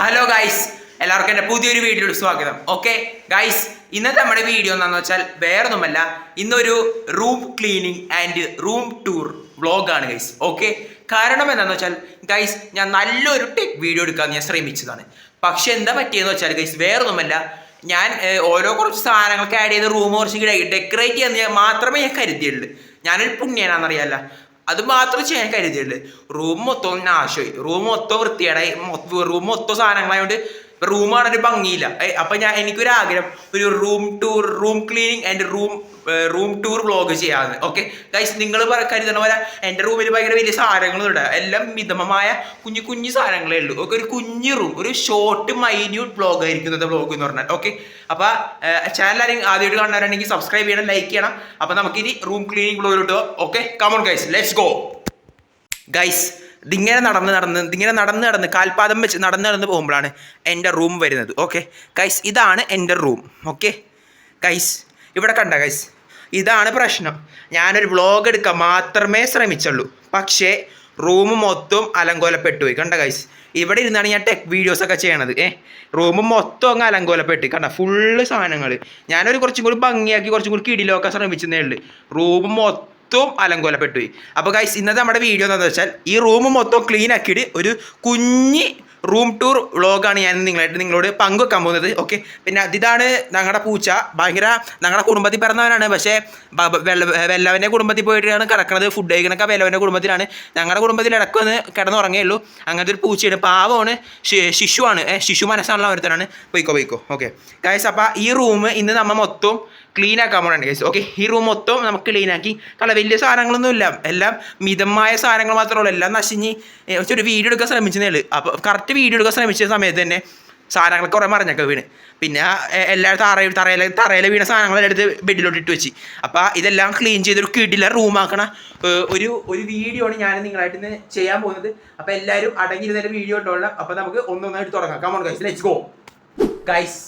Hello guys, എല്ലാവർക്കും എൻ്റെ പുതിയൊരു വീഡിയോയിൽ സ്വാഗതം. ഓക്കെ ഗൈസ്, ഇന്നത്തെ നമ്മുടെ വീഡിയോ എന്താണെന്ന് വെച്ചാൽ വേറൊന്നുമല്ല, ഇന്നൊരു room cleaning and room tour വ്ളോഗാണ് ഗൈസ്. ഓക്കെ, കാരണം എന്താണെന്ന് വെച്ചാൽ ഗൈസ്, ഞാൻ നല്ലൊരു ടെക് വീഡിയോ എടുക്കാൻ ഞാൻ ശ്രമിച്ചതാണ്. പക്ഷെ എന്താ പറ്റിയെന്ന് വെച്ചാൽ ഗൈസ്, വേറൊന്നുമല്ല, ഞാൻ ഓരോ കുറച്ച് സാധനങ്ങളൊക്കെ ആഡ് ചെയ്ത് റൂം കുറച്ച് ഡെക്കറേറ്റ് ചെയ്യാൻ മാത്രമേ ഞാൻ കരുതിയുള്ളൂ. ഞാനൊരു പുണ്യനാണെന്നറിയാല്ല, അത് മാത്രം ചെയ്യാൻ കരുതിയുള്ളൂ. റൂം മൊത്തം നാശമായി, റൂം മൊത്തം വൃത്തിയേടായി, റൂം മൊത്തം സാധനങ്ങളായതുകൊണ്ട് റൂമാണൊരു ഭംഗിയില്ല. അപ്പം എനിക്കൊരാഗ്രഹം ഒരു room cleaning and room tour vlog ചെയ്യാമെന്ന്. ഓക്കെ ഗൈസ്, നിങ്ങൾ കരുതണ പോലെ എൻ്റെ റൂമിൽ ഭയങ്കര വലിയ സാധനങ്ങളും ഇടാം, എല്ലാം മിതമായ കുഞ്ഞു കുഞ്ഞു സാധനങ്ങളേ ഉള്ളൂ. ഒക്കെ ഒരു കുഞ്ഞു റൂം, ഒരു ഷോർട്ട് മൈന്യൂട്ട് വ്ളോഗ് ആയിരിക്കും ഇന്നത്തെ വ്ളോഗ് എന്ന് പറഞ്ഞാൽ. ഓക്കെ, അപ്പോൾ ചാനൽ ആരെങ്കിലും ആദ്യമായിട്ട് കാണുന്നവരാണെങ്കിൽ സബ്സ്ക്രൈബ് ചെയ്യണം, ലൈക്ക് ചെയ്യണം. അപ്പോൾ നമുക്കിനി റൂം ക്ലീനിങ് വ്ളോഗിലോട്ട്. Okay, come on guys, let's go. Guys, ഇതിങ്ങനെ നടന്ന് കാൽപാദം വെച്ച് നടന്ന് പോകുമ്പോഴാണ് എൻ്റെ റൂം വരുന്നത്. ഓക്കെ ഗൈസ്, ഇതാണ് എൻ്റെ റൂം. ഓക്കെ ഗൈസ്, ഇവിടെ കണ്ട ഗൈസ്, ഇതാണ് പ്രശ്നം. ഞാനൊരു വ്ളോഗ് എടുക്കാൻ മാത്രമേ ശ്രമിച്ചുള്ളൂ, പക്ഷേ റൂം മൊത്തം അലങ്കോലപ്പെട്ടു പോയി. കണ്ട ഗൈസ്, ഇവിടെ ഇരുന്നാണ് ഞാൻ ടെക് വീഡിയോസൊക്കെ ചെയ്യണത്. റൂം മൊത്തം അങ്ങ് അലങ്കോലപ്പെട്ട് കണ്ട, ഫുള്ള് സാധനങ്ങൾ. ഞാനൊരു കുറച്ചും കൂടി ഭംഗിയാക്കി കുറച്ചും കൂടി കിടിലൊക്കെ ശ്രമിച്ചതേ ഉള്ളൂ. റൂം മൊത്തം അലങ്കോലപ്പെട്ടു പോയി. അപ്പോൾ ഗൈസ്, ഇന്നത്തെ നമ്മുടെ വീഡിയോ എന്താണെന്ന് വെച്ചാൽ ഈ റൂം മൊത്തം ക്ലീൻ ആക്കിയിട്ട് ഒരു കുഞ്ഞി റൂം ടൂർ വ്ളോഗാണ് ഞാൻ നിങ്ങളോട് പങ്കുവെക്കാൻ പോകുന്നത്. ഓക്കെ, പിന്നെ ഇതാണ് ഞങ്ങളുടെ പൂച്ച. ഭയങ്കര ഞങ്ങളുടെ കുടുംബത്തിൽ പിറന്നവനാണ്, പക്ഷേ വെല്ലവൻ്റെ കുടുംബത്തിൽ പോയിട്ടാണ് കിടക്കുന്നത്. ഫുഡ് കഴിക്കണൊക്കെ വെല്ലവൻ്റെ കുടുംബത്തിലാണ്. ഞങ്ങളുടെ കുടുംബത്തിൽ ഇടയ്ക്കൊന്ന് കിടന്നുറങ്ങുകയുള്ളൂ. അങ്ങനത്തെ ഒരു പൂച്ചയാണ്, പാവമാണ്, ശിശുവാണ്. ശിശു മനസ്സാണല്ലോ ഒരുത്തനാണ്. പോയിക്കോ. ഓക്കെ ഗൈസ്, അപ്പോൾ ഈ റൂം ഇന്ന് നമ്മൾ മൊത്തം ക്ലീൻ ആക്കാൻ പോകണം ഗൈസ്. ഓക്കെ, ഈ റൂം മൊത്തം നമുക്ക് ക്ലീൻ ആക്കി. കാരണം വലിയ സാധനങ്ങളൊന്നും ഇല്ല, എല്ലാം മിതമായ സാധനങ്ങൾ മാത്രമേ ഉള്ളൂ. എല്ലാം നശിഞ്ഞ് ഒരു വീഡിയോ എടുക്കാൻ ശ്രമിച്ചതേ ഉള്ളൂ. അപ്പോൾ കറക്റ്റ് വീഡിയോ എടുക്കാൻ ശ്രമിച്ച സമയത്ത് തന്നെ സാധനങ്ങൾ കുറേ മറിഞ്ഞൊക്കെ വീണ്. പിന്നെ എല്ലാവരും തറയിൽ വീണ സാധനങ്ങളെല്ലാം എടുത്ത് ബെഡിലോട്ട് ഇട്ട് വെച്ച്. അപ്പോൾ ഇതെല്ലാം ക്ലീൻ ചെയ്തൊരു കിടില റൂമാക്കണ ഒരു വീഡിയോ ആണ് ഞാൻ നിങ്ങളായിട്ട് ഇന്ന് ചെയ്യാൻ പോകുന്നത്. അപ്പോൾ എല്ലാവരും അടങ്ങിയിരുന്നൊരു വീഡിയോ ഇട്ടോളാം. അപ്പോൾ നമുക്ക് ഒന്നൊന്നായിട്ട് തുടങ്ങാം. Come on guys, let's go. Guys,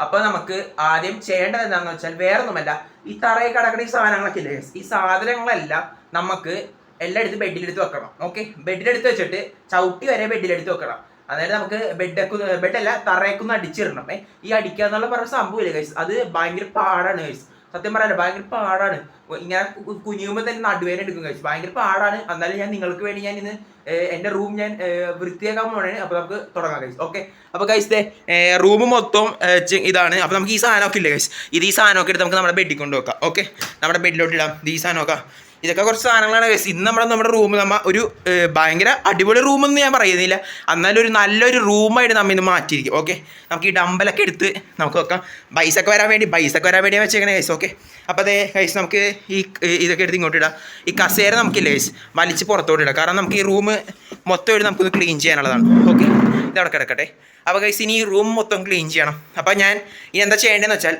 അപ്പോൾ നമുക്ക് ആദ്യം ചെയ്യേണ്ടത് എന്താണെന്ന് വെച്ചാൽ വേറൊന്നുമല്ല, ഈ തറയിൽ കിടക്കുന്ന ഈ സാധനങ്ങളൊക്കെ ഇല്ലേ, ഈ സാധനങ്ങളെല്ലാം നമുക്ക് എല്ലാം എടുത്ത് ബെഡിലെടുത്ത് വെക്കണം. ഓക്കെ, ബെഡിലെടുത്ത് വെച്ചിട്ട് ചവിട്ടി വരെ ബെഡിലെടുത്ത് വെക്കണം. അതായത് നമുക്ക് ബെഡല്ല തറയൊക്കൊന്ന് അടിച്ചിടണം. ഈ അടിക്കുക എന്നുള്ള പറഞ്ഞ സംഭവമില്ലേ ഗൈസ്, അത് ഭയങ്കര പാടാണ് ഗൈസ്. സത്യം പറയാലോ, ഭയങ്കര പാടാണ്. ഇങ്ങനെ കുനിയുമ്പോൾ തന്നെ നടുവേന എടുക്കും ഗൈസ്, ഭയങ്കര പാടാണ്. എന്നാലും ഞാൻ നിങ്ങൾക്ക് വേണ്ടി ഞാൻ ഇന്ന് എൻ്റെ റൂം ഞാൻ വൃത്തിയാക്കാൻ പോകണേ. അപ്പോൾ നമുക്ക് തുടങ്ങാം ഗൈസ്. ഓക്കെ, അപ്പോൾ ഗൈസ് റൂം മൊത്തം ഇതാണ്. അപ്പോൾ നമുക്ക് ഈ സാധനമൊക്കെ ഇല്ലേ ഗൈസ്, ഈ സാധനമൊക്കെ എടുത്ത് നമുക്ക് നമ്മുടെ ബെഡിൽ കൊണ്ട് വെക്കാം. ഓക്കെ, നമ്മുടെ ബെഡിലോട്ട് ഇടാം ഈ സാധനമൊക്കെ. ഇതൊക്കെ കുറച്ച് സാധനങ്ങളാണ് ഗൈസ്. ഇന്ന് നമ്മുടെ റൂം ഒരു ഭയങ്കര അടിപൊളി റൂമെന്ന് ഞാൻ പറയുന്നില്ല, എന്നാലും ഒരു നല്ലൊരു റൂമായിട്ട് നമ്മൾ ഇന്ന് മാറ്റിയിരിക്കും. ഓക്കെ, നമുക്ക് ഈ ഡമ്പലൊക്കെ എടുത്ത് നമുക്ക് വെക്കാം. ബൈസൊക്കെ വരാൻ വേണ്ടി വെച്ചേക്കണേ ഗൈസ്. ഓക്കെ, അപ്പോൾ അതേ ഗൈസ്, നമുക്ക് ഇതൊക്കെ എടുത്ത് ഇങ്ങോട്ട് ഇടാം. ഈ കസേര നമുക്കില്ല ഗൈസ് വലിച്ച് പുറത്തോട്ട് ഇടാം, കാരണം നമുക്ക് ഈ റൂം മൊത്തമായിട്ട് നമുക്കൊന്ന് ക്ലീൻ ചെയ്യാനുള്ളതാണ്. ഓക്കെ, ഇതവിടെ കിടക്കട്ടെ. അപ്പോൾ ഗൈസ്, ഇനി ഈ റൂം മൊത്തം ക്ലീൻ ചെയ്യണം. അപ്പോൾ ഞാൻ ഇനി എന്താ ചെയ്യേണ്ടതെന്ന് വെച്ചാൽ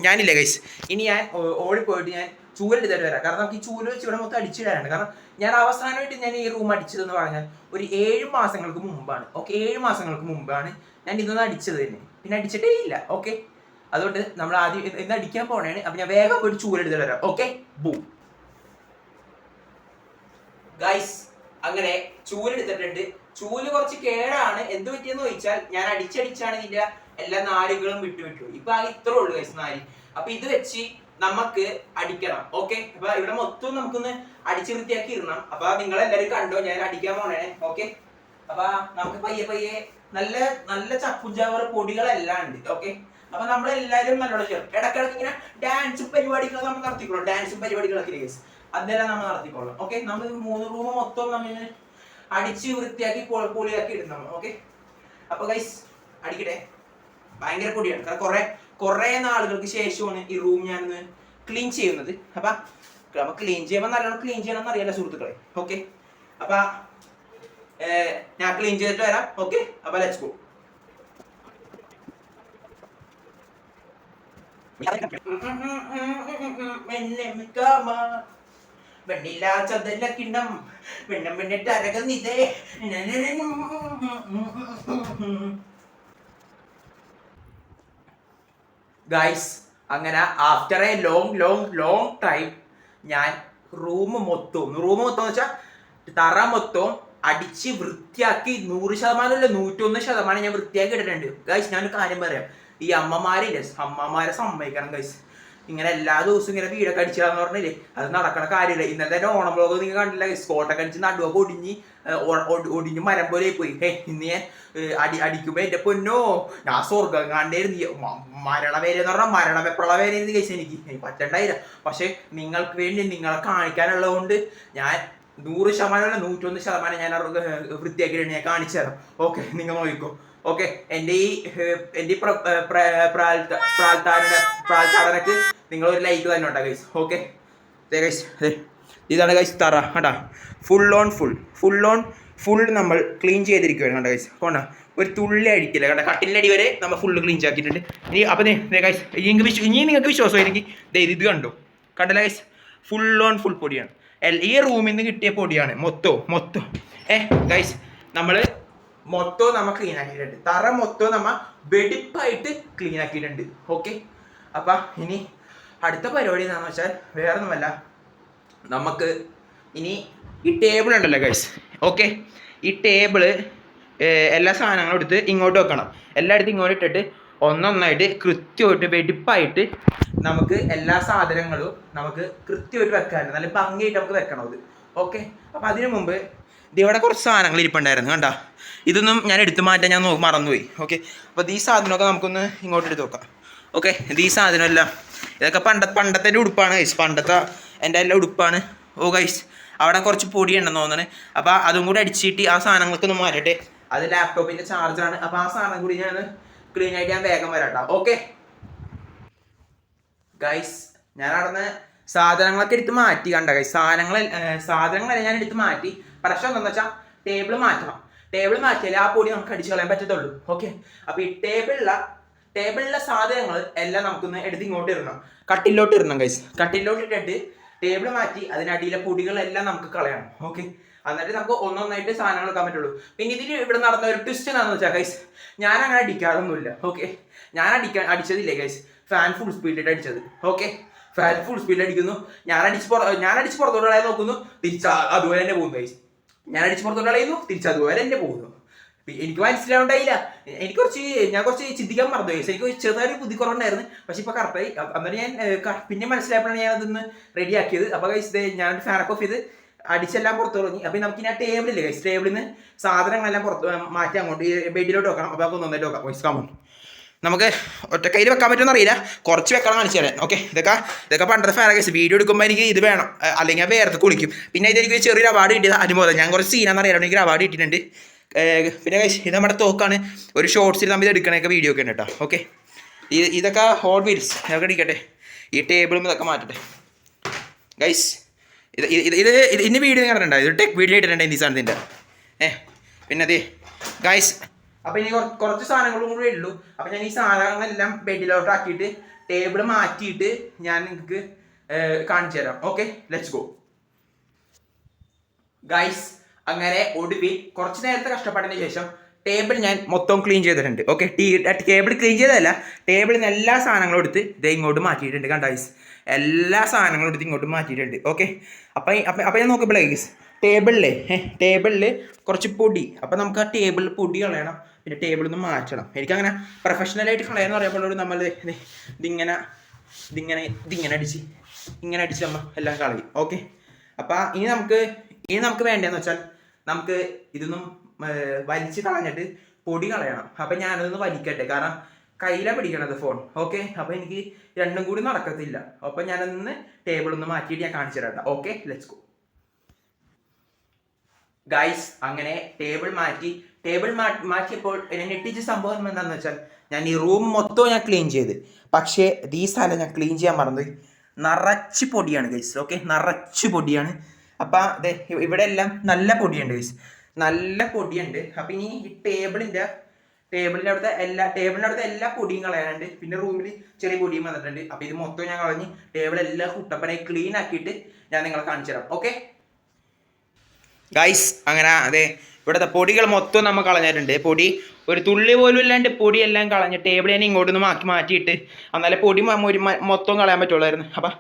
ഞാനില്ലേ ഗൈസ്, ഇനി ഞാൻ ഓടിപ്പോയിട്ട് ഞാൻ ചൂലെടുത്തിട്ട് വരാം. കാരണം നമുക്ക് ഈ ചൂല് വെച്ച് ഇവിടെ മൊത്തം അടിച്ചിടാനാണ്. കാരണം ഞാൻ അവസാനമായിട്ട് ഞാൻ ഈ റൂം അടിച്ചതെന്ന് പറഞ്ഞാൽ ഒരു 7 മാസങ്ങൾക്ക് മുമ്പാണ്. ഓക്കെ, 7 മാസങ്ങൾക്ക് മുമ്പാണ് ഞാൻ ഇതൊന്നും അടിച്ചത് തന്നെ, പിന്നെ അടിച്ചിട്ടേ ഇല്ല. ഓക്കെ, അതുകൊണ്ട് നമ്മൾ ആദ്യം ഇന്ന് അടിക്കാൻ പോകണേ. അപ്പം ഞാൻ വേഗം പോയിട്ട് ചൂലെടുത്തിട്ട് വരാം. ഓക്കെ, ബൂ ഗൈസ്, അങ്ങനെ ചൂലെടുത്തിട്ടുണ്ട്. ചൂല് കുറച്ച് കേടാണ്. എന്ത് പറ്റിയെന്ന് ചോദിച്ചാൽ ഞാൻ അടിച്ചടിച്ചാണ് ഇതിന്റെ എല്ലാ നാരുകളും വിട്ടു. ഇപ്പൊ ഇത്രേ ഉള്ളൂ ഗൈസ് നാര്. അപ്പൊ ഇത് വെച്ച് നമുക്ക് അടിക്കണം. ഓക്കെ, അപ്പൊ ഇവിടെ മൊത്തം നമുക്കൊന്ന് അടിച്ചു വൃത്തിയാക്കി ഇടണം. അപ്പൊ നിങ്ങൾ എല്ലാവരും കണ്ടോ, ഞാൻ അടിക്കാൻ പോണേ. ഓക്കെ, അപ്പൊ നമുക്ക് പയ്യെ നല്ല നല്ല ചപ്പുചാവർ പൊടികളെല്ലാം ഉണ്ട്. ഓക്കെ, അപ്പൊ നമ്മളെല്ലാവരും നല്ലോണം ചേർക്കും. ഇടക്കിടക്ക് ഇങ്ങനെ ഡാൻസും പരിപാടികളൊക്കെ നമ്മൾ നടത്തിക്കോളാം. ഡാൻസും പരിപാടികളൊക്കെ കേസ് അതെല്ലാം നമ്മൾ നടത്തിക്കോളാം. ഓക്കെ, നമ്മൾ 3 റൂം മൊത്തം നമ്മൾ അടിച്ച് വൃത്തിയാക്കി പൊളിയാക്കി ഇടുന്നു. ഓക്കെ, അപ്പൊ ഗൈസ് അടിക്കട്ടെ. ഭയങ്കര പൊടിയാണ്, കാരണം കുറെ നാളുകൾക്ക് ശേഷമാണ് ഈ റൂം ഞാൻ ക്ലീൻ ചെയ്യുന്നത്. അപ്പൊ ക്ലീൻ ചെയ്യുമ്പോൾ നല്ലോണം ക്ലീൻ ചെയ്യണം എന്നറിയാലോ സുഹൃത്തുക്കളെ. ഓക്കെ, അപ്പൊ ഞാൻ ക്ലീൻ ചെയ്തിട്ട് വരാം. ഓക്കെ, അപ്പൊ ലെറ്റ്സ് ഗോ. വെണ്ണില്ല ചതല കിണ്ണം വെണ്ണം വെണ്ണിട്ട് അരകുന്നിതേ. ഗൈസ്, അങ്ങനെ ആഫ്റ്റർ എ ലോങ് ടൈം ഞാൻ റൂം മൊത്തം എന്ന് വെച്ചാൽ തറ മൊത്തം അടിച്ച് വൃത്തിയാക്കി 100% അല്ല 101% ഞാൻ വൃത്തിയാക്കി ഇട്ടിട്ടുണ്ട് ഗൈസ്. ഞാനൊരു കാര്യം പറയാം, ഈ അമ്മമാരെ സമ്മതിക്കണം ഗൈസ്. ഇങ്ങനെ എല്ലാ ദിവസവും ഇങ്ങനെ വീടൊക്കെ അടിച്ചാന്ന് പറഞ്ഞില്ലേ, അത് നടക്കണ കാര്യമില്ല. ഇന്നലെ തന്നെ ഓണം ബ്ലോഗ് നിങ്ങൾ കണ്ടില്ല, സ്കോട്ടൊക്കെ അടിച്ച് നടുവൊക്കെ ഒടിഞ്ഞ് മരം പോലെ പോയി. ഇന്ന് ഞാൻ അടിക്കുമ്പോ എന്റെ പൊന്നോ, ഞാൻ സ്വർഗം കണ്ടായിരുന്നു. മരണവേര എന്ന് പറഞ്ഞാൽ മരണവെപ്പുള്ള വേരായിരുന്നു കഴിച്ചാൽ എനിക്ക് പറ്റണ്ടായില്ല. പക്ഷെ നിങ്ങൾക്ക് വേണ്ടി നിങ്ങളെ കാണിക്കാനുള്ളത് കൊണ്ട് ഞാൻ 100% അല്ല 101% ഞാൻ വൃത്തിയാക്കിയിട്ട് ഞാൻ കാണിച്ചു തരാം. ഓക്കെ, നിങ്ങൾ നോക്കിക്കോ. ഓക്കെ, എൻ്റെ ഈ പ്രാൽത്താടനക്ക് നിങ്ങൾ ഒരു ലൈക്ക് തന്നെ ഉണ്ടാ ഗൈസ്. ഓക്കെ ഗൈസ്, ഇതാണ് ഗൈസ് തറ കേട്ടാ. ഫുൾ നമ്മൾ ക്ലീൻ ചെയ്തിരിക്കുകയാണ് കേട്ടോ ഗൈസ്. കൊണ്ടാ ഒരു തുള്ളി അടിക്കില്ല കേട്ടോ. കട്ടിലിൻ്റെ അടി വരെ നമ്മൾ ഫുള്ള് ക്ലീൻ ആക്കിയിട്ടുണ്ട്. ഇനി അപ്പം ഗൈസ് ഇനി നിങ്ങൾക്ക് വിശ്വാസമായിരിക്കും, ഇത് കണ്ടല്ല ഗൈസ്, ഫുൾ പൊടിയാണ്. ഈ റൂമിൽ നിന്ന് കിട്ടിയ പൊടിയാണ് മൊത്തം ഗൈസ്. നമ്മൾ മൊത്തം നമ്മൾ ക്ലീൻ ആക്കിയിട്ടുണ്ട്. തറ മൊത്തം നമ്മൾ വെടിപ്പായിട്ട് ക്ലീൻ ആക്കിയിട്ടുണ്ട്. ഓക്കെ, അപ്പം ഇനി അടുത്ത പരിപാടി എന്താണെന്ന് വെച്ചാൽ വേറെ ഒന്നുമല്ല, നമുക്ക് ഇനി ഈ ടേബിൾ ഉണ്ടല്ലോ ഗൈസ്. ഓക്കെ, ഈ ടേബിള് എല്ലാ സാധനങ്ങളും എടുത്ത് ഇങ്ങോട്ട് വെക്കണം. എല്ലായിടത്തും ഇങ്ങോട്ട് ഇട്ടിട്ട് ഒന്നൊന്നായിട്ട് കൃത്യമായിട്ട് വെടിപ്പായിട്ട് നമുക്ക് എല്ലാ സാധനങ്ങളും നമുക്ക് കൃത്യമായിട്ട് വെക്കാറുണ്ട്. നല്ല ഭംഗിയായിട്ട് നമുക്ക് വെക്കണം അത്. ഓക്കെ, അപ്പം അതിനു മുമ്പ് ഇവിടെ കുറച്ച് സാധനങ്ങൾ ഇരിപ്പുണ്ടായിരുന്നു കണ്ടാ. ഇതൊന്നും ഞാൻ എടുത്തു മാറ്റാൻ ഞാൻ മറന്നുപോയി. ഓക്കെ, അപ്പോൾ ഈ സാധനമൊക്കെ നമുക്കൊന്ന് ഇങ്ങോട്ട് എടുത്ത് നോക്കാം. ഓക്കെ, ഈ സാധനമെല്ലാം ഇതൊക്കെ പണ്ടത്തെ ഉടുപ്പാണ് ഗൈസ്. പണ്ടത്തെ എൻ്റെ എല്ലാം ഉടുപ്പാണ്. ഓ ഗൈസ്, അവിടെ കുറച്ച് പൊടിയുണ്ടെന്ന് തോന്നുന്നത്. അപ്പോൾ അതും കൂടി അടിച്ചിട്ട് ആ സാധനങ്ങൾക്ക് ഒന്ന് മാറ്റട്ടെ. അത് ലാപ്ടോപ്പിൻ്റെ ചാർജറാണ്. അപ്പോൾ ആ സാധനം കൂടി ഞാൻ ക്ലീൻ ആയിട്ട് ഞാൻ വേഗം വരാട്ടോ. ഓക്കെ ഗൈസ്, ഞാൻ അവിടുന്ന് സാധനങ്ങളൊക്കെ എടുത്ത് മാറ്റി കണ്ട ഗൈസ്. സാധനങ്ങളെല്ലാം ഞാൻ എടുത്ത് മാറ്റി. പ്രശ്നം എന്താണെന്ന് വെച്ചാൽ ടേബിൾ മാറ്റണം. ടേബിൾ മാറ്റിയാലേ ആ പൊടി നമുക്ക് അടിച്ചു കളയാൻ പറ്റത്തുള്ളൂ. ഓക്കെ, അപ്പോൾ ഈ ടേബിളിലെ സാധനങ്ങൾ എല്ലാം നമുക്കൊന്ന് എടുത്ത് ഇങ്ങോട്ട് ഇടണം, കട്ടിലോട്ട് ഇടണം ഗൈസ്. കട്ടിലോട്ട് ഇട്ടിട്ട് ടേബിൾ മാറ്റി അതിനടിയിലെ പൊടികളെല്ലാം നമുക്ക് കളയണം. ഓക്കെ, എന്നിട്ട് നമുക്ക് ഒന്നൊന്നായിട്ട് സാധനങ്ങൾ എടുക്കാൻ പറ്റുള്ളൂ. പിന്നെ ഇതിൽ ഇവിടെ നടന്ന ഒരു ട്വിസ്റ്റ് എന്താണെന്ന് വെച്ചാൽ ഗൈസ്, ഞാൻ അങ്ങനെ അടിക്കാറൊന്നുമില്ല. ഓക്കെ, ഞാൻ അടിച്ചതില്ലേ ഗൈസ്, ഫാൻ ഫുൾ സ്പീഡിൽ അടിച്ചത്. ഓക്കെ, ഫാൻ ഫുൾ സ്പീഡിൽ അടിക്കുന്നു. ഞാൻ അടിച്ച് പുറത്തോട്ട് കളയാൻ നോക്കുന്നു, അതുപോലെ തന്നെ പോകുന്നു ഗൈസ്. ഞാൻ അടിച്ച് പുറത്തോട്ട് കളയുന്നു, അതുപോലെ തന്നെ പോകുന്നു. എനിക്ക് മനസ്സിലാവുണ്ടായില്ല. ഞാൻ കുറച്ച് ചിന്തിക്കാൻ മറന്നു ഗൈസ്. എനിക്ക് ചെറുതായൊരു ബുദ്ധി കുറവുണ്ടായിരുന്നു. പക്ഷെ ഇപ്പോൾ കറക്റ്റായി. അന്നേരം ഞാൻ പിന്നെ മനസ്സിലായപ്പോഴാണ് ഞാൻ അതൊന്ന് റെഡിയാക്കിയത്. അപ്പോൾ ഗൈസ് ഞാൻ ഫാനൊക്കെ ഓഫ് ചെയ്ത് അടിച്ചെല്ലാം പുറത്ത് തുടങ്ങി. അപ്പോൾ നമുക്ക് ഞാൻ ടേബിളില്ലേ ഗൈസ്, ടേബിളിൽ നിന്ന് സാധനങ്ങളെല്ലാം പുറത്ത് മാറ്റി അങ്ങോട്ട് ബെഡിലോട്ട് വെക്കണം. അപ്പോൾ നമുക്ക് ഒന്നൊന്നായിട്ട് വെക്കാം ഗൈസ്. കമോൺ, നമുക്ക് ഒറ്റക്കൈയിൽ വെക്കാൻ പറ്റുമെന്ന് അറിയില്ല, കുറച്ച് വെക്കണം കാണിച്ചു തരാൻ. ഓക്കെ, ഇതൊക്കെ പണ്ടത്തെ ഫാൻ ഗൈസ്. വീഡിയോ എടുക്കുമ്പോൾ എനിക്ക് ഇത് വേണം, അല്ലെങ്കിൽ വേർത്ത് കുളിക്കും. പിന്നെ ഇതെനിക്ക് ചെറിയൊരു അവാർഡ് കിട്ടിയത് അനുമോദം. ഞാൻ കുറച്ച് സീനാന്ന് അറിയാം, എനിക്ക് അവാർഡ് കിട്ടിയിട്ടുണ്ട്. പിന്നെ ഗൈസ് ഇത് നമ്മുടെ തോക്കാണ്. ഒരു ഷോർട്സിൽ നമ്മൾ ഇത് എടുക്കണൊക്കെ വീഡിയോ ഒക്കെ ഉണ്ട് കേട്ടോ. ഓക്കെ, ഇതൊക്കെ ഹോട്ട് വീൽസ് അതൊക്കെ അടിക്കട്ടെ. ഈ ടേബിളും ഇതൊക്കെ മാറ്റട്ടെ ഗൈസ്. ഇതിൻ്റെ വീഡിയോ കണ്ടിട്ടുണ്ടോ? ഇത് ടെക് വീഡിയോ ഇട്ടിട്ടുണ്ട് ഈ സാധനത്തിൻ്റെ. പിന്നെ അതെ ഗൈസ്, അപ്പോൾ ഇനി കുറച്ച് സാധനങ്ങളും കൂടി ഉള്ളൂ. അപ്പോൾ ഞാൻ ഈ സാധനങ്ങളെല്ലാം ബെഡിലോട്ട് ആക്കിയിട്ട് ടേബിൾ മാറ്റിയിട്ട് ഞാൻ നിങ്ങൾക്ക് കാണിച്ചു തരാം. Okay, let's go guys. അങ്ങനെ ഒടുവിൽ കുറച്ച് നേരത്തെ കഷ്ടപ്പെട്ടതിന് ശേഷം ടേബിൾ ഞാൻ മൊത്തം ക്ലീൻ ചെയ്തിട്ടുണ്ട്. ഓക്കെ, ടേബിൾ ക്ലീൻ ചെയ്തതല്ല, ടേബിളിൽ നിന്ന് എല്ലാ സാധനങ്ങളും എടുത്ത് ഇത് ഇങ്ങോട്ട് മാറ്റിയിട്ടുണ്ട്. കണ്ട ഗൈസ്, എല്ലാ സാധനങ്ങളും എടുത്ത് ഇങ്ങോട്ട് മാറ്റിയിട്ടുണ്ട്. ഓക്കെ, അപ്പോൾ ഞാൻ നോക്കുമ്പോഴേ ഗൈസ് ടേബിളിൽ കുറച്ച് പൊടി. അപ്പോൾ നമുക്ക് ആ ടേബിളിൽ പൊടി കളയണം, പിന്നെ ടേബിളൊന്ന് മാറ്റണം. എനിക്കങ്ങനെ പ്രൊഫഷണലായിട്ട് കളയാന്ന് പറയുമ്പോഴോട് നമ്മൾ ഇതിങ്ങനെ അടിച്ച് നമ്മൾ എല്ലാം കളയും. ഓക്കെ, അപ്പോൾ ഇനി നമുക്ക് വേണ്ടതെന്ന് വെച്ചാൽ നമുക്ക് ഇതൊന്നും വലിച്ച് കളഞ്ഞിട്ട് പൊടി കളയണം. അപ്പം ഞാനതൊന്ന് വലിക്കട്ടെ, കാരണം കയ്യിലാണ് പിടിക്കണത് ഫോൺ. ഓക്കെ, അപ്പോൾ എനിക്ക് രണ്ടും കൂടി നടക്കത്തില്ല. അപ്പം ഞാനൊന്ന് ടേബിളൊന്ന് മാറ്റിയിട്ട് ഞാൻ കാണിച്ചു തരാം. Okay, let's go guys. അങ്ങനെ ടേബിൾ മാറ്റിയപ്പോൾ എന്നെ ഞെട്ടിച്ച സംഭവം എന്താണെന്ന് വെച്ചാൽ, ഞാൻ ഈ റൂം മൊത്തം ഞാൻ ക്ലീൻ ചെയ്ത്, പക്ഷേ ഈ സ്ഥലം ഞാൻ ക്ലീൻ ചെയ്യാൻ മറന്നുപോയി. നിറച്ച് പൊടിയാണ് ഗൈസ്. ഓക്കെ, നിറച്ച് പൊടിയാണ്. അപ്പം അതെ, ഇവിടെ എല്ലാം നല്ല പൊടിയുണ്ട് ഗൈസ്, നല്ല പൊടിയുണ്ട്. അപ്പം ഇനി ഈ ടേബിളിൻ്റെ അടുത്ത എല്ലാ പൊടിയും കളയാനുണ്ട്. പിന്നെ റൂമിൽ ചെറിയ പൊടിയും വന്നിട്ടുണ്ട്. അപ്പം ഇത് മൊത്തം ഞാൻ കളഞ്ഞ് ടേബിളെല്ലാം കുട്ടപ്പനായി ക്ലീൻ ആക്കിയിട്ട് ഞാൻ നിങ്ങളെ കാണിച്ചു തരാം. ഓക്കെ ഗൈസ്, അങ്ങനെ അതെ ഇവിടുത്തെ പൊടികൾ മൊത്തം നമ്മൾ കളഞ്ഞിട്ടുണ്ട്. പൊടി ഒരു തുള്ളി പോലും ഇല്ലാണ്ട് പൊടിയെല്ലാം കളഞ്ഞ് ടേബിൾ ഞാൻ ഇങ്ങോട്ടൊന്ന് മാറ്റിയിട്ട്, എന്നാലേ പൊടി മൊത്തം കളയാൻ പറ്റുള്ളായിരുന്നു. അപ്പം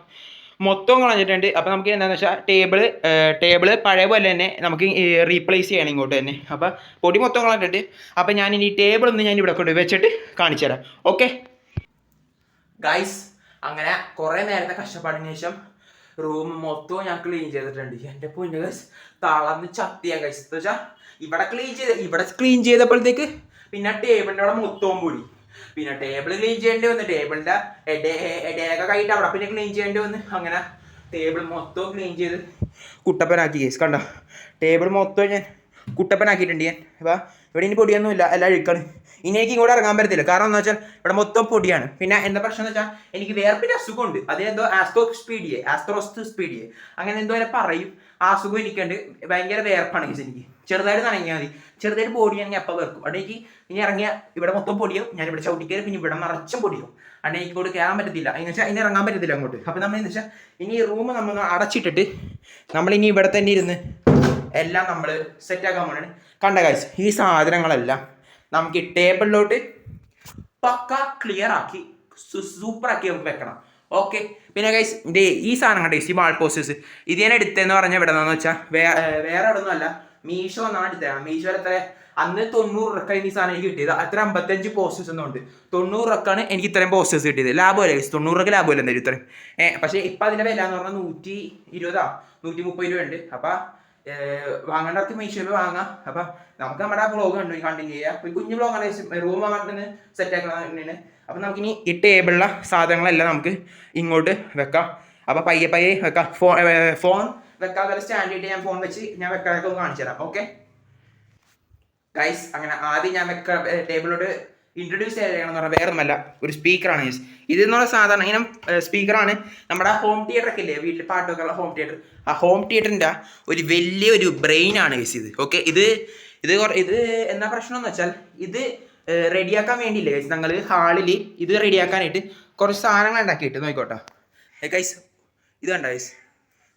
മൊത്തം കളഞ്ഞിട്ടുണ്ട്. അപ്പോൾ നമുക്ക് എന്താണെന്ന് വെച്ചാൽ ടേബിള് പഴയ പോലെ തന്നെ നമുക്ക് റീപ്ലേസ് ചെയ്യണം ഇങ്ങോട്ട് തന്നെ. അപ്പോൾ പൊടി മൊത്തം കളഞ്ഞിട്ടുണ്ട്. അപ്പോൾ ഞാൻ ഇനി ടേബിൾ ഒന്ന് ഞാൻ ഇവിടെ കൊണ്ട് വെച്ചിട്ട് കാണിച്ചു തരാം. ഓക്കെ ഗൈസ്, അങ്ങനെ കുറേ നേരത്തെ കഷ്ടപ്പാടിന് ശേഷം റൂം മൊത്തവും ഞാൻ ക്ലീൻ ചെയ്തിട്ടുണ്ട്. എൻ്റെ പൊന്നു ഗൈസ്, തളർന്ന് ചത്തിയാ ഗൈസ്. എന്ന് വെച്ചാൽ ഇവിടെ ക്ലീൻ ചെയ്തപ്പോഴത്തേക്ക് പിന്നെ ടേബിളിൻ്റെ അവിടെ മൊത്തവും പൊടി. പിന്നെ ടേബിൾ ക്ലീൻ ചെയ്യേണ്ടി വന്നു. ടേബിളിൻ്റെ ഇടയൊക്കെ കഴിഞ്ഞിട്ട് അവിടെ പിന്നെ ക്ലീൻ ചെയ്യേണ്ടി വന്നു. അങ്ങനെ ടേബിൾ മൊത്തവും ക്ലീൻ ചെയ്ത് കുട്ടപ്പനാക്കി ഗൈസ്. കണ്ടോ, ടേബിൾ മൊത്തം ഞാൻ കുട്ടപ്പനാക്കിയിട്ടുണ്ട് ഞാൻ. അപ്പോൾ ഇവിടെ ഇനി പൊടിയൊന്നുമില്ല, എല്ലാം അഴുക്കാണ്. ഇനി എനിക്ക് ഇങ്ങോട്ട് ഇറങ്ങാൻ പറ്റത്തില്ല. കാരണം എന്താ വെച്ചാൽ ഇവിടെ മൊത്തം പൊടിയാണ്. പിന്നെ എന്താ പ്രശ്നം എന്ന് വെച്ചാൽ എനിക്ക് വേർപ്പിൻ്റെ അസുഖമുണ്ട്. അതിനെന്തോ ആസ്ട്രോസ്പീഡിയെ അങ്ങനെ എന്തോ അതിനെ പറയും. ആ അസുഖം എനിക്കുണ്ട്. ഭയങ്കര വേർപ്പാണ് ഗൈസ് എനിക്ക്. ചെറുതായിട്ട് നനങ്ങിയാൽ മതി, ചെറുതായിട്ട് പൊടിയാണെങ്കിൽ അപ്പം വേർക്കും. അവിടെ എനിക്ക് ഇനി ഇറങ്ങിയ ഇവിടെ മൊത്തം പൊടിയും. ഞാൻ ഇവിടെ ചവിട്ടിക്കയറി പിന്നെ ഇവിടെ നിറച്ചും പൊടിയും. അവിടെ എനിക്ക് ഇങ്ങോട്ട് കയറാൻ പറ്റത്തില്ല. എന്ന് വെച്ചാൽ ഇനി ഇറങ്ങാൻ പറ്റത്തില്ല അങ്ങോട്ട്. അപ്പോൾ നമ്മൾ എന്ന് വെച്ചാൽ ഇനി ഈ റൂം നമ്മൾ അടച്ചിട്ടിട്ട് നമ്മളിനി ഇവിടെ തന്നെ ഇരുന്ന് എല്ലാം നമ്മൾ സെറ്റാക്കാൻ പോകണം. കണ്ട ഗൈസ്, ഈ സാധനങ്ങളെല്ലാം നമുക്ക് ഈ ടേബിളിലോട്ട് പക്ക ക്ലിയർ ആക്കി സൂപ്പറാക്കി വെക്കണം. ഓക്കെ. പിന്നെ ഗൈസ്, ഈ സാധനം കണ്ടേ, ഈ വാൾ പോസ്റ്റേഴ്സ് ഇത് ഞാൻ എടുത്തതെന്ന് പറഞ്ഞാൽ ഇവിടെ നിന്നാന്ന് വെച്ചാൽ വേറെ അവിടെ ഒന്നും അല്ല, മീഷോ എന്നാണ് എടുത്തതാണ്. മീഷോയിൽ എത്ര അന്ന് 90 രൂപയ്ക്കാണ് ഈ സാധനം എനിക്ക് കിട്ടിയത്. അത്ര 55 പോസ്റ്റേഴ്സ് ഒന്നും ഉണ്ട്. 90 രൂപയ്ക്കാണ് എനിക്ക് ഇത്രയും പോസ്റ്റേഴ്സ് കിട്ടിയത്. ലാഭമല്ലേ ഗൈസ്, 90 രൂപയ്ക്ക് ലാഭമല്ല എന്തായാലും ഇത്രയും. പക്ഷേ ഇപ്പം അതിൻ്റെ വില എന്ന് പറഞ്ഞാൽ 120 130 രൂപ ഉണ്ട്. അപ്പം വാങ്ങേണ്ടവർക്ക് മീഷോയിൽ വാങ്ങാം. അപ്പം നമുക്ക് നമ്മുടെ വ്ളോഗ് കണ്ടിന്യൂ ചെയ്യാം. ഒരു കുഞ്ഞു വ്ളോഗാണ്, റൂം വാങ്ങാൻ സെറ്റ് ആക്കണം. അപ്പം നമുക്കിനി ഈ ടേബിളിലെ സാധനങ്ങളെല്ലാം നമുക്ക് ഇങ്ങോട്ട് വെക്കാം. അപ്പം പയ്യെ വെക്കാം. ഫോൺ വെക്കാൻ സ്റ്റാൻഡ് ചെയ്തിട്ട് ഞാൻ ഫോൺ വെച്ച് ഞാൻ വെക്കാനൊക്കെ ഒന്ന് കാണിച്ചു തരാം. ഓക്കെ ഗൈസ്, അങ്ങനെ ആദ്യം ഞാൻ ടേബിളിലോട്ട് ഇൻട്രൊഡ്യൂസ് ചെയ്യണമെന്ന് പറഞ്ഞാൽ വേറെ ഒന്നല്ല, ഒരു സ്പീക്കറാണ്. ഇതെന്നുള്ള സാധാരണ ഇങ്ങനെ സ്പീക്കറാണ്. നമ്മുടെ ഹോം തിയേറ്റർ ഒക്കെ ഇല്ലേ, വീട്ടിൽ പാട്ടൊക്കെ ഉള്ള ഹോം തിയേറ്റർ, ആ ഹോം തിയേറ്ററിൻ്റെ ഒരു വലിയൊരു ബ്രെയിനാണ് ഗൈസ് ഇത്. ഓക്കെ, ഇത് എന്നാ പ്രശ്നം എന്ന് വെച്ചാൽ ഇത് റെഡിയാക്കാൻ വേണ്ടിയില്ലേ ഗൈസ്, ഞങ്ങൾ ഹാളിൽ ഇത് റെഡിയാക്കാനായിട്ട് കുറച്ച് സാധനങ്ങൾ ഉണ്ടാക്കിയിട്ട് നോക്കിക്കോട്ടെ ഗൈസ്. ഇത് കണ്ട ഗൈസ്,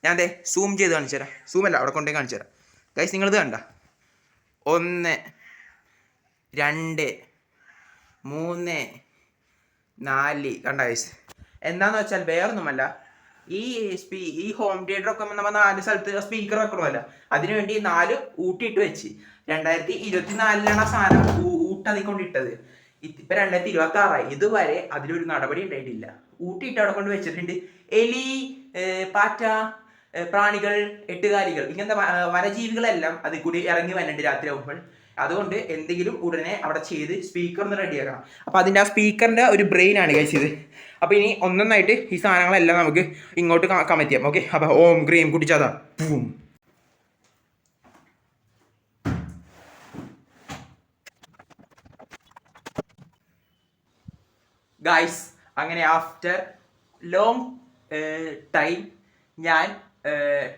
ഞാൻ അതെ സൂം ചെയ്ത് കാണിച്ചു തരാം. സൂമല്ല, അവിടെ കൊണ്ടേ കാണിച്ചു തരാം ഗൈസ്. നിങ്ങളിത് കണ്ട 1 2 3 4 കണ്ട ഗൈസ്. എന്താണെന്ന് വെച്ചാൽ വേറൊന്നുമല്ല, ഈ ഹോം തിയേറ്റർ ഒക്കെ നമ്മൾ 4 സ്ഥലത്ത് സ്പീക്കർ വെക്കണമല്ല, അതിനുവേണ്ടി 4 ഊട്ടിയിട്ട് വെച്ച് 2024 ആ സാധനം ഊട്ടതിക്കൊണ്ടിട്ടത്. ഇപ്പം 2026 ഇതുവരെ അതിലൊരു നടപടി ഉണ്ടായിട്ടില്ല. ഊട്ടിയിട്ട് അവിടെ കൊണ്ട് വെച്ചിട്ടുണ്ട്. എലി, പാറ്റ, പ്രാണികൾ, എട്ടുകാലികൾ, ഇങ്ങനത്തെ വനജീവികളെല്ലാം അതിൽ കൂടി ഇറങ്ങി വന്നിട്ടുണ്ട് രാത്രി ആകുമ്പോൾ. അതുകൊണ്ട് എന്തെങ്കിലും ഉടനെ അവിടെ ചെയ്ത് സ്പീക്കർ ഒന്ന് റെഡിയാക്കണം. അപ്പോൾ അതിൻ്റെ ആ സ്പീക്കറിൻ്റെ ഒരു ബ്രെയിനാണ് ഗൈസ് ഇത്. അപ്പോൾ ഇനി ഒന്നൊന്നായിട്ട് ഈ സാധനങ്ങളെല്ലാം നമുക്ക് ഇങ്ങോട്ട് കമന്റ് ചെയ്യാം. ഓക്കെ, അപ്പോൾ ഓം ക്രീം കുടിച്ചാതാ പൂം. ഗൈസ്, അങ്ങനെ ആഫ്റ്റർ ലോങ് ടൈം ഞാൻ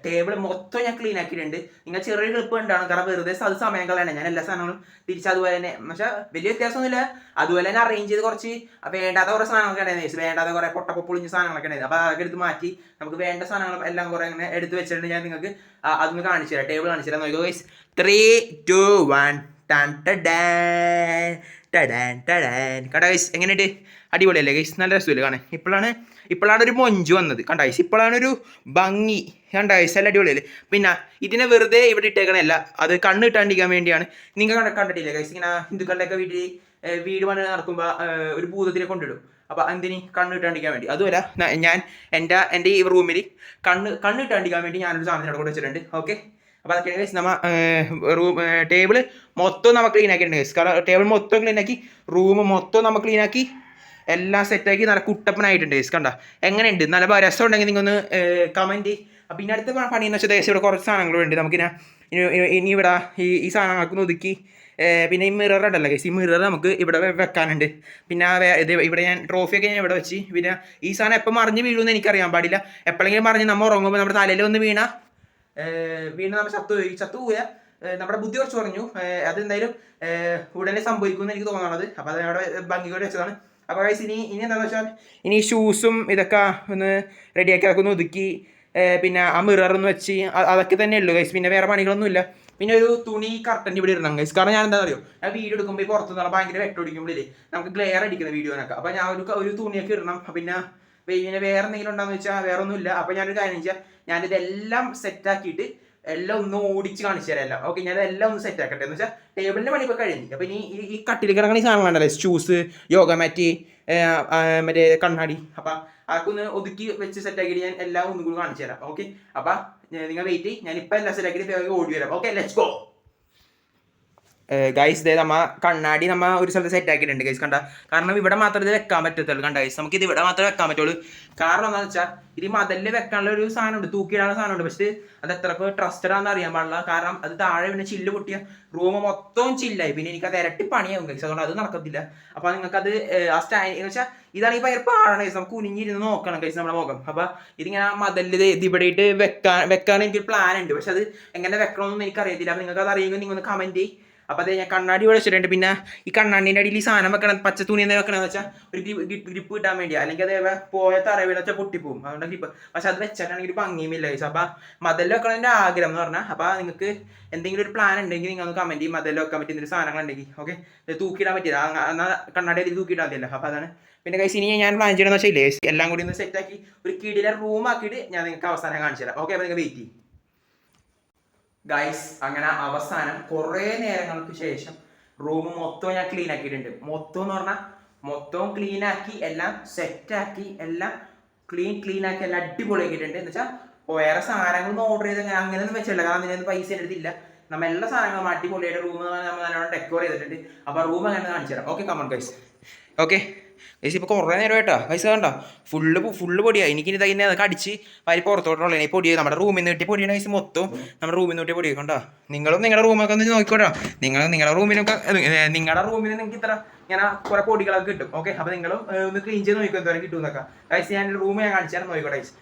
ടേബിൾ മൊത്തം ഞാൻ ക്ലീൻ ആക്കിയിട്ടുണ്ട്. നിങ്ങൾ ചെറിയ ക്ലിപ്പ് ഉണ്ടാണ്, കാരണം വെറുതെ അത് സമയം കളയണം. ഞാൻ എല്ലാ സാധനങ്ങളും തിരിച്ച് അതുപോലെ തന്നെ, പക്ഷേ വലിയ വ്യത്യാസമൊന്നുമില്ല. അതുപോലെ തന്നെ അറേഞ്ച് ചെയ്ത് കുറച്ച് വേണ്ടാത്ത കുറേ സാധനങ്ങളൊക്കെ ഉണ്ടായിരുന്നു. വേണ്ടാത്ത കുറേ പൊളിഞ്ഞ സാധനങ്ങളൊക്കെ ഉണ്ടായിരുന്നു. അപ്പോൾ അതൊക്കെ എടുത്ത് മാറ്റി നമുക്ക് വേണ്ട സാധനങ്ങൾ എല്ലാം കുറേ അങ്ങനെ എടുത്ത് വെച്ചിട്ടുണ്ട്. ഞാൻ നിങ്ങൾക്ക് അതൊന്ന് കാണിച്ചു തരാം, ടേബിൾ കാണിച്ചു തരാം. നോക്കിയോ ഗൈസ്, 3 2 1 കണ്ട ഗൈസ്, എങ്ങനെയുണ്ട്? അടിപൊളിയല്ലേ ഗൈസ്? നല്ല രസമില്ല കാണാൻ. ഇപ്പോഴാണ് ഒരു മൊഞ്ച് വന്നത് കണ്ട ഗൈസ്. ഇപ്പോഴാണ് ഒരു ഭംഗി കണ്ട ഗൈസ്, നല്ല അടിപൊളിയല്ലേ? പിന്നെ ഇതിനെ വെറുതെ ഇവിടെ ഇട്ടേക്കണല്ല, അത് കണ്ണ് ഇട്ടാണ്ടിരിക്കാൻ വേണ്ടിയാണ്. നിങ്ങൾ കണ്ടിട്ടില്ലേ ഗൈസ്, ഇങ്ങനെ ഹിന്ദുക്കളുടെയൊക്കെ വീട് പണി നടക്കുമ്പോൾ ഒരു ഭൂതത്തിനെ കൊണ്ടിടും. അപ്പോൾ എന്തിന്? കണ്ണ് ഇട്ടാണ്ടിരിക്കാൻ വേണ്ടി. അതുമല്ല, ഞാൻ എൻ്റെ ഈ റൂമിൽ കണ്ണ് ഇട്ടാണ്ടിരിക്കാൻ വേണ്ടി ഞാനൊരു സാധനം അവിടെ വെച്ചിട്ടുണ്ട്. ഓക്കെ, അപ്പോൾ അതൊക്കെയാണ് ഗൈസ്. ടേബിൾ മൊത്തം നമ്മൾ ക്ലീൻ ആക്കിയിട്ടുണ്ട് ഗൈസ്. കാരണം ടേബിൾ മൊത്തം ക്ലീൻ ആക്കി, റൂം മൊത്തം നമ്മൾ ക്ലീൻ ആക്കി, എല്ലാം സെറ്റാക്കി നല്ല കുട്ടപ്പനായിട്ടുണ്ട് ഗൈസ്. കണ്ട എങ്ങനെയുണ്ട്? നല്ല രസം ഉണ്ടെങ്കിൽ നിങ്ങൾ ഒന്ന് കമൻറ്റ്. അപ്പം ഇനി അടുത്ത പണിയെന്ന് വെച്ചാൽ ദേശം ഇവിടെ കുറച്ച് സാധനങ്ങളുണ്ട്. നമുക്കിനി ഇനി ഇവിടെ ഈ സാധനങ്ങൾക്ക് ഒതുക്കി, പിന്നെ ഈ മിറർ ഉണ്ടല്ലോ ഗൈസ്, ഈ മിറർ നമുക്ക് ഇവിടെ വെക്കാനുണ്ട്. പിന്നെ ഇവിടെ ഞാൻ ട്രോഫിയൊക്കെ ഞാൻ ഇവിടെ വെച്ച്, പിന്നെ ഈ സാധനം എപ്പോൾ മറിഞ്ഞ് വീഴുമെന്ന് എനിക്കറിയാൻ പാടില്ല. എപ്പോഴെങ്കിലും മറിഞ്ഞ് നമ്മൾ ഉറങ്ങുമ്പോൾ നമ്മുടെ തലയിൽ ഒന്ന് വീണ നമ്മൾ ചത്തുപോയ നമ്മുടെ ബുദ്ധി കുറച്ച് പറഞ്ഞു. അതെന്തായാലും ഉടനെ സംഭവിക്കുമെന്ന് എനിക്ക് തോന്നുന്നത്. അപ്പോൾ അത് അവിടെ ഭംഗിയോടെ വെച്ചതാണ്. അപ്പോൾ ഗൈസ്, ഇനി എന്താണെന്ന് വെച്ചാൽ ഇനി ഷൂസും ഇതൊക്കെ ഒന്ന് റെഡിയാക്കി അതൊക്കെ ഒന്ന് ഒതുക്കി, പിന്നെ ആ മിററൊന്ന് വെച്ച് അതൊക്കെ തന്നെ ഉള്ളൂ ഗൈസ്. പിന്നെ വേറെ പണികളൊന്നുമില്ല. പിന്നെ ഒരു തുണി കർട്ടൻ്റെ ഇവിടെ ഇടണം ഗൈസ്. കാരണം ഞാൻ എന്താ പറയുക, ഞാൻ വീഡിയോ എടുക്കുമ്പോൾ ഈ പുറത്തുനിന്നുള്ള ഭയങ്കര വെട്ടൊടിക്കുമ്പോഴേ നമുക്ക് ഗ്ലെയർ അടിക്കുന്ന വീഡിയോനൊക്കെ. അപ്പോൾ ഞാൻ ഒരു തുണിയൊക്കെ ഇടണം. പിന്നെ പിന്നെ വേറെ എന്തെങ്കിലും ഉണ്ടാന്ന് വെച്ചാൽ വേറെ ഒന്നുമില്ല. അപ്പോൾ ഞാനൊരു കാര്യം വെച്ചാൽ ഞാനിതെല്ലാം സെറ്റാക്കിയിട്ട് എല്ലാം ഒന്ന് ഓടിച്ച് കാണിച്ചു തരാം എല്ലാം. ഓക്കെ, ഞാൻ എല്ലാം ഒന്ന് സെറ്റ് ആക്കട്ടെ എന്ന് വെച്ചാൽ ടേബിളിൻ്റെ പണി ഇപ്പോൾ കഴിഞ്ഞു. അപ്പോൾ ഇനി ഈ കട്ടിൽ കിടക്കുന്ന ഈ സാധനങ്ങളുണ്ടല്ലോ, ഷൂസ്, യോഗ മാറ്റ്, മറ്റേ കണ്ണാടി, അപ്പം അതൊക്കെ ഒന്ന് ഒതുക്കി വെച്ച് സെറ്റാക്കിയിട്ട് ഞാൻ എല്ലാം ഒന്നും കൂടി കാണിച്ചു തരാം. ഓക്കെ, അപ്പം നിങ്ങൾ വെയിറ്റ് ചെയ്യും, ഞാൻ ഇപ്പം എല്ലാം സെറ്റാക്കിയിട്ട് ഓടി വരാം. Okay, let's go. ഗൈസ് ദേ നമ്മ കണ്ണാടി നമ്മ ഒരു സ്ഥലത്ത് സെറ്റ് ആക്കിയിട്ടുണ്ട് ഗൈസ്, കണ്ട. കാരണം ഇവിടെ മാത്രമേ ഇത് വെക്കാൻ പറ്റത്തുള്ളൂ, കണ്ട ഗൈസ്. നമുക്ക് ഇത് ഇവിടെ മാത്രമേ വെക്കാൻ പറ്റുള്ളൂ. കാരണം എന്താണെന്ന് വെച്ചാൽ ഇത് മതലിൽ വെക്കാനുള്ള ഒരു സാധനമുണ്ട്, തൂക്കിയിടാനുള്ള സാധനമുണ്ട്. പക്ഷേ അത് എത്രക്ക് ട്രസ്റ്റഡ് ആണെന്ന് അറിയാൻ പാടില്ല. കാരണം അത് താഴെ പിന്നെ ചില്ല് പൊട്ടിയ റൂം മൊത്തം ചില്ലായി, പിന്നെ എനിക്കത് ഇരട്ടി പണിയാവും ഗൈസ്. അതുകൊണ്ട് അത് നടക്കത്തില്ല. അപ്പോൾ നിങ്ങൾക്കത് ആ സ്റ്റാൻഡ് എന്ന് വെച്ചാൽ ഇതാണെങ്കിൽ ഭയങ്കര പാടാണ് ഗൈസ്. നമുക്ക് കുനിഞ്ഞിരുന്ന് നോക്കണം ഗൈസ് നമ്മുടെ മുഖം. അപ്പോൾ ഇതിങ്ങനെ മതലിൽ ഇത് ഇവിടെ ഇട്ട് വെക്കാൻ എനിക്കൊരു പ്ലാൻ ഉണ്ട്. പക്ഷെ അത് എങ്ങനെ വെക്കണമെന്നൊന്നും എനിക്കറിയത്തില്ല. അപ്പോൾ നിങ്ങൾക്ക് അത് അറിയുമെങ്കിൽ നിങ്ങൾ ഒന്ന് കമൻറ്റ് ചെയ്യും. അപ്പോൾ അത് ഞാൻ കണ്ണാടി ഇവിടെ വെച്ചിട്ടുണ്ട്. പിന്നെ ഈ കണ്ണാടിൻ്റെ അടിയിൽ ഈ സാധനം വെക്കണം, പച്ച തുണി എന്താ വെക്കണമെന്ന് വെച്ചാൽ ഒരു ഗ്രിപ്പ് കിട്ടാൻ വേണ്ടിയാണ്. അല്ലെങ്കിൽ അത് പോയ തറവിൽ വെച്ചാൽ പൊട്ടിപ്പോവും, അതുകൊണ്ട് ഗ്രിപ്പ്. പക്ഷെ അത് വെച്ചിട്ടാണെങ്കിൽ ഒരു ഭംഗിയുമില്ല ഗൈസ്. അപ്പോൾ മതലിൽ വെക്കണതിൻ്റെ ആഗ്രഹം എന്ന് പറഞ്ഞാൽ, അപ്പോൾ നിങ്ങൾക്ക് എന്തെങ്കിലും ഒരു പ്ലാൻ ഉണ്ടെങ്കിൽ നിങ്ങൾ ഒന്ന് കമൻറ്റ് ചെയ്യും, മതലിൽ വെക്കാൻ പറ്റുന്ന ഒരു സാധനങ്ങളുണ്ടെങ്കിൽ. ഓക്കെ, തൂക്കിയിടാൻ പറ്റില്ല, എന്നാൽ കണ്ണാടി അതിൽ തൂക്കിയിടാൻ പറ്റില്ല. അപ്പോൾ അതാണ്. പിന്നെ ഗൈസ് ഇനി ഞാൻ പ്ലാൻ ചെയ്യണമെന്ന് വെച്ചാൽ ഇല്ലേ, എല്ലാം കൂടി ഒന്ന് സെറ്റാക്കി ഒരു കീഴിലെ റൂമാക്കിയിട്ട് ഞാൻ നിങ്ങൾക്ക് അവസാനം കാണിച്ചു തരാം. ഓക്കെ, അപ്പോൾ നിങ്ങൾ വെയിറ്റ് ചെയ്യും ഗൈസ്. അങ്ങനെ അവസാനം കുറേ നേരങ്ങൾക്ക് ശേഷം റൂം മൊത്തം ഞാൻ ക്ലീൻ ആക്കിയിട്ടുണ്ട്. മൊത്തം എന്ന് പറഞ്ഞാൽ മൊത്തം ക്ലീൻ ആക്കി, എല്ലാം സെറ്റാക്കി, എല്ലാം ക്ലീൻ ആക്കി, എല്ലാം അടിപൊളിയാക്കിയിട്ടുണ്ട്. എന്ന് വെച്ചാൽ വേറെ സാധനങ്ങളൊന്നും ഓർഡർ ചെയ്ത് അങ്ങനെയൊന്നും വെച്ചില്ല, കാരണം അതിനകത്ത് പൈസ എടുത്തില്ല. നമ്മൾ എല്ലാ സാധനങ്ങളും അടിപൊളിയായിട്ട് റൂം നമ്മൾ നല്ലോണം ഡെക്കോർ ചെയ്തിട്ടുണ്ട്. അപ്പോൾ റൂം അങ്ങനെ കാണിച്ചു തരാം. Okay, come on guys. Okay guys, ഇപ്പോൾ കുറേ നേരം കേട്ടോ ഗൈസ്, കണ്ടോ ഫുള്ള് പൊടിയാണ്. എനിക്കിനി ഇതിനെ അതൊക്കെ അടിച്ച് വാരി പുറത്തോട്ടുള്ള ഈ പൊടിയാണ് നമ്മുടെ റൂമിൽ നിന്ന് കിട്ടിയ പൊടിയാണ് ഗൈസ്. മൊത്തം നമ്മുടെ റൂമിൽ നിന്ന് കിട്ടിയ പൊടിയൊക്കെ കണ്ടോ. നിങ്ങളും നിങ്ങളുടെ റൂമൊക്കെ ഒന്ന് നോക്കിക്കോട്ടോ. നിങ്ങളുടെ റൂമിനൊക്കെ നിങ്ങളുടെ റൂമിൽ നിങ്ങൾക്ക് ഇത്ര ഇങ്ങനെ കുറേ പൊടികളൊക്കെ കിട്ടും. ഓക്കെ, അപ്പോൾ നിങ്ങളും ഒന്ന് ക്ലീൻ ചെയ്ത് നോക്കിക്കോ എന്തോരം കിട്ടുമെന്നൊക്കെ ഗൈസ്. ഞാൻ റൂം ഞാൻ കാണിച്ചു തരാം, നോക്കിക്കോട്ടെ ഗൈസ്.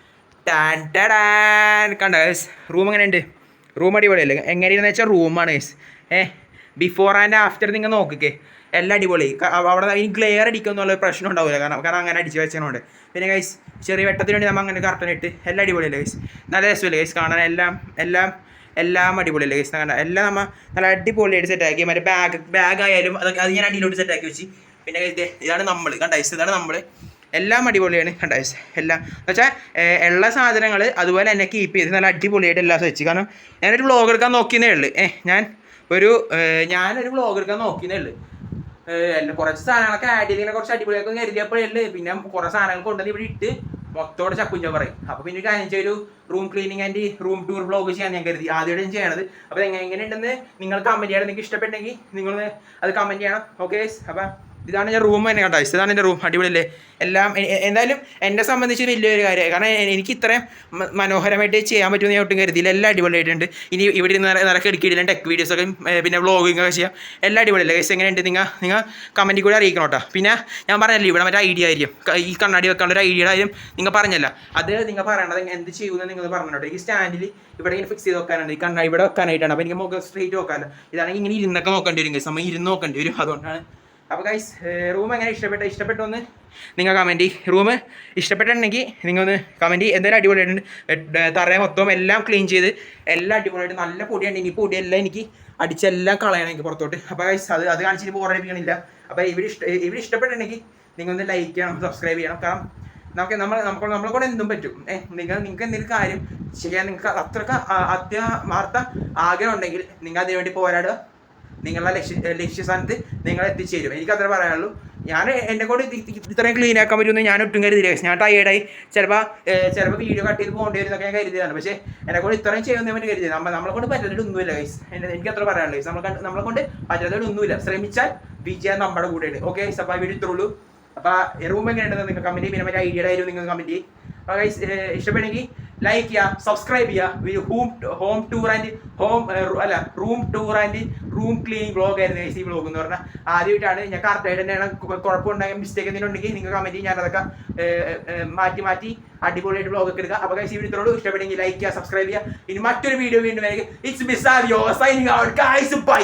കണ്ടോ ഗൈസ്, റൂം എങ്ങനെയുണ്ട്? റൂം അടിപൊളിയല്ലേ? എങ്ങനെയാണെന്ന് വെച്ചാൽ റൂമാണ് ഗൈസ്. ബിഫോർ ആൻഡ് ആഫ്റ്റർ നിങ്ങൾ നോക്കിക്കേ, എല്ലാം അടിപൊളി. അവിടെ ഈ ഗ്ലെയർ അടിക്കുന്നുള്ള പ്രശ്നം ഉണ്ടാവില്ല, കാരണം അങ്ങനെ അടിച്ച് വെച്ചതുകൊണ്ട്. പിന്നെ ഗൈസ് ചെറിയ വെട്ടത്തിന് വേണ്ടി നമ്മൾ അങ്ങനെ കർട്ടൻ ഇട്ട് എല്ലാം അടിപൊളിയല്ലേ ഗൈസ്. നല്ല രസമല്ലേ ഗൈസ് കാണാൻ? എല്ലാം അടിപൊളിയല്ലേ ഗൈസ്? കാണാൻ എല്ലാം നമ്മൾ നല്ല അടിപൊളിയായിട്ട് സെറ്റാക്കി. മറ്റേ ബാഗ് ആയാലും അത് ഞാൻ അടിയിലോട്ട് സെറ്റാക്കി വെച്ച്. പിന്നെ ഗൈസ് ഇതാണ് നമ്മൾ, കണ്ട ഗൈസ്, ഇതാണ് നമ്മൾ. എല്ലാം അടിപൊളിയാണ്, കണ്ട ഗൈസ്. എല്ലാം എന്ന് വെച്ചാൽ ഉള്ള സാധനങ്ങൾ അതുപോലെ തന്നെ കീപ്പ് ചെയ്ത് നല്ല അടിപൊളിയായിട്ട് എല്ലാം വെച്ച്. കാരണം ഞാനൊരു വ്ളോഗ് എടുക്കാൻ നോക്കിയതേ ഉള്ളൂ. ഞാനൊരു വ്ളോഗ് എടുക്കാൻ നോക്കിയതേ ഉള്ളൂ. കുറച്ച് സാധനങ്ങളൊക്കെ ആഡ് ചെയ്ത് ഇങ്ങനെ കുറച്ച് അടിപൊളിയൊക്കെ കരുതിയപ്പോഴേ പിന്നെ കുറേ സാധനങ്ങൾ കൊണ്ടുവന്ന് ഇവിടെ ഇട്ട് മൊത്തോടെ ചക്കുഞ്ച പറയും. അപ്പോൾ പിന്നെ ഒരു കാര്യം ഒരു room cleaning and room tour vlog ചെയ്യാൻ ഞാൻ കരുതി, ആദ്യമായിട്ട് ചെയ്യണത്. അപ്പോൾ എങ്ങനെയുണ്ടെന്ന് നിങ്ങൾ കമൻറ്റ് ചെയ്യണം. നിങ്ങൾക്ക് ഇഷ്ടപ്പെട്ടെങ്കിൽ നിങ്ങൾ അത് കമൻറ്റ് ചെയ്യണം. ഓക്കെ, അപ്പോൾ ഇതാണ് ഞാൻ റൂം തന്നെ കേട്ടോ. ഇതാണ് എൻ്റെ റൂം, അടിപൊളിയല്ലേ? എല്ലാം എന്തായാലും എന്നെ സംബന്ധിച്ച് വലിയൊരു കാര്യമായി. കാരണം എനിക്ക് ഇത്രയും മനോഹരമായിട്ട് ചെയ്യാൻ പറ്റുമെന്ന് ഞാൻ ഒട്ടും കരുതിയില്ല. എല്ലാം അടിപൊളിയായിട്ടുണ്ട്. ഇനി ഇവിടെ നിന്ന് നിറക്കെ എടുക്കിയിട്ടില്ല, ടെക് വീഡിയോസൊക്കെ പിന്നെ വ്ളോഗിങ് ഒക്കെ ചെയ്യാം. എല്ലാം അടിപൊളിയല്ലേ ഗൈസ്? എങ്ങനെയുണ്ട് നിങ്ങൾ കമൻറ്റിൽ കൂടെ അറിയിക്കണം കേട്ടോ. പിന്നെ ഞാൻ പറഞ്ഞല്ലോ, ഇവിടെ മറ്റേ ഐഡിയ ആയിരിക്കും, ഈ കണ്ണാടി വെക്കാനുള്ള ഒരു ഐഡിയയുടെ കാര്യം നിങ്ങൾ പറഞ്ഞല്ല. അത് നിങ്ങൾ പറയണത് എന്ത് ചെയ്യുമെന്ന് നിങ്ങൾ പറഞ്ഞോട്ടോ. ഈ സ്റ്റാൻഡിൽ ഇവിടെ ഇങ്ങനെ ഫിക്സ് ചെയ്ത് വെക്കാനുണ്ട്, ഈ കണ്ണാടി ഇവിടെ വെക്കാനായിട്ടാണ്. അപ്പോൾ എനിക്ക് മുഖം സ്ട്രേറ്റ് വെക്കാമല്ലോ. ഇതാണെങ്കിൽ ഇങ്ങനെ ഇരുന്നൊക്കെ നോക്കേണ്ടി വരും ഗൈസ്, നമ്മൾ ഇരുന്ന് നോക്കേണ്ടി വരും. അതുകൊണ്ടാണ്. അപ്പോൾ ഗൈസ് റൂം എങ്ങനെ ഇഷ്ടപ്പെട്ടൊന്ന് നിങ്ങൾ കമൻറ്റ്. റൂം ഇഷ്ടപ്പെട്ടിട്ടുണ്ടെങ്കിൽ നിങ്ങളൊന്ന് കമൻറ്റ്. എന്തായാലും അടിപൊളിയായിട്ടുണ്ട്. തറയെ മൊത്തം എല്ലാം ക്ലീൻ ചെയ്ത് എല്ലാം അടിപൊളിയായിട്ട് നല്ല പൊടിയാണ്. ഇനി പൊടിയെല്ലാം എനിക്ക് അടിച്ചെല്ലാം കളയണം എനിക്ക് പുറത്തോട്ട്. അപ്പോൾ ഗൈസ് അത് കാണിച്ചിട്ട് ബോറടിപ്പിക്കണില്ല. അപ്പോൾ ഇവിടെ ഇഷ്ടപ്പെട്ടിട്ടുണ്ടെങ്കിൽ നിങ്ങളൊന്ന് ലൈക്ക് ചെയ്യണം, സബ്സ്ക്രൈബ് ചെയ്യണം. കാരണം നമ്മളെ കൂടെ എന്തും പറ്റും. നിങ്ങൾക്ക് എന്തെങ്കിലും കാര്യം ചെയ്യാൻ നിങ്ങൾക്ക് അത്രയ്ക്ക് അത്യാർത്ഥ ആഗ്രഹം ഉണ്ടെങ്കിൽ നിങ്ങൾ അതിനുവേണ്ടി പോരാടുക. നിങ്ങളുടെ ലക്ഷ്യസ്ഥാനത്ത് നിങ്ങൾ എത്തിച്ചേരും. എനിക്കത്ര പറയാനുള്ളൂ. ഞാൻ എന്നെ കൂടെ ഇത്രയും ക്ലീൻ ആക്കാൻ പറ്റുമെന്ന് ഞാൻ ഒട്ടും കരുതിയില്ല. ഞാൻ ടയേർഡായി ചിലപ്പോൾ വീഡിയോ കട്ട് ചെയ്ത് പോകേണ്ടി വരുന്നൊക്കെ ഞാൻ കരുതിയതാണ്. പക്ഷേ എന്നെ കൂടെ ഇത്രയും ചെയ്യുമെന്ന് വേണ്ടി കരുതിയത്. നമ്മളെ കൊണ്ട് പറ്റാത്തതൊന്നുമില്ല ഗൈസ്. എനിക്കത്ര പറയാനുള്ളൂ ഗൈസ്. നമ്മളെ കൊണ്ട് പറ്റാത്തതൊന്നുമില്ല. ശ്രമിച്ചാൽ വിജയം നമ്മുടെ കൂടെയാണ്. ഓക്കെ ഗൈസ്, അപ്പോൾ വീഡിയോ ഇത്രയുള്ളൂ. അപ്പോൾ റൂം എങ്ങനെയുണ്ടെന്ന് നിങ്ങൾ കമൻറ്റ് ചെയ്യും. പിന്നെ മറ്റേ ഐഡിയയുടെ ആയിരുന്നു നിങ്ങൾ കമൻറ്റ് ചെയ്യും. അപ്പോൾ ഗൈസ് ഇഷ്ടപ്പെടുമെങ്കിൽ ലൈക്ക് ചെയ്യുക, സബ്സ്ക്രൈബ് ചെയ്യുക. Room tour and room cleaning vlog ആയിരുന്നു ഗൈസ്. ഈ വ്ളോഗ് എന്ന് പറഞ്ഞാൽ ആദ്യമായിട്ടാണ്. ഞാൻ കറക്റ്റായിട്ട് തന്നെയാണ്. കുഴപ്പമുണ്ടെങ്കിൽ മിസ്റ്റേക്ക് എന്തെങ്കിലും ഉണ്ടെങ്കിൽ നിങ്ങൾ കമൻറ്റ് ചെയ്യും. ഞാനതൊക്കെ മാറ്റി അടിപൊളിയായിട്ട് വ്ളോഗ് ഒക്കെ എടുക്കുക. അപ്പോൾ ഗൈസ് ഈ വീഡിയോയോട് ഇഷ്ടപ്പെടുമെങ്കിൽ ലൈക്ക് ചെയ്യുക, സബ്സ്ക്രൈബ് ചെയ്യുക. ഇനി മറ്റൊരു വീഡിയോ വീണ്ടും ഇറ്റ്സ് മിസ്സാവിയോ സൈനിങ് ഔട്ട് ഗൈസ്, ബൈ.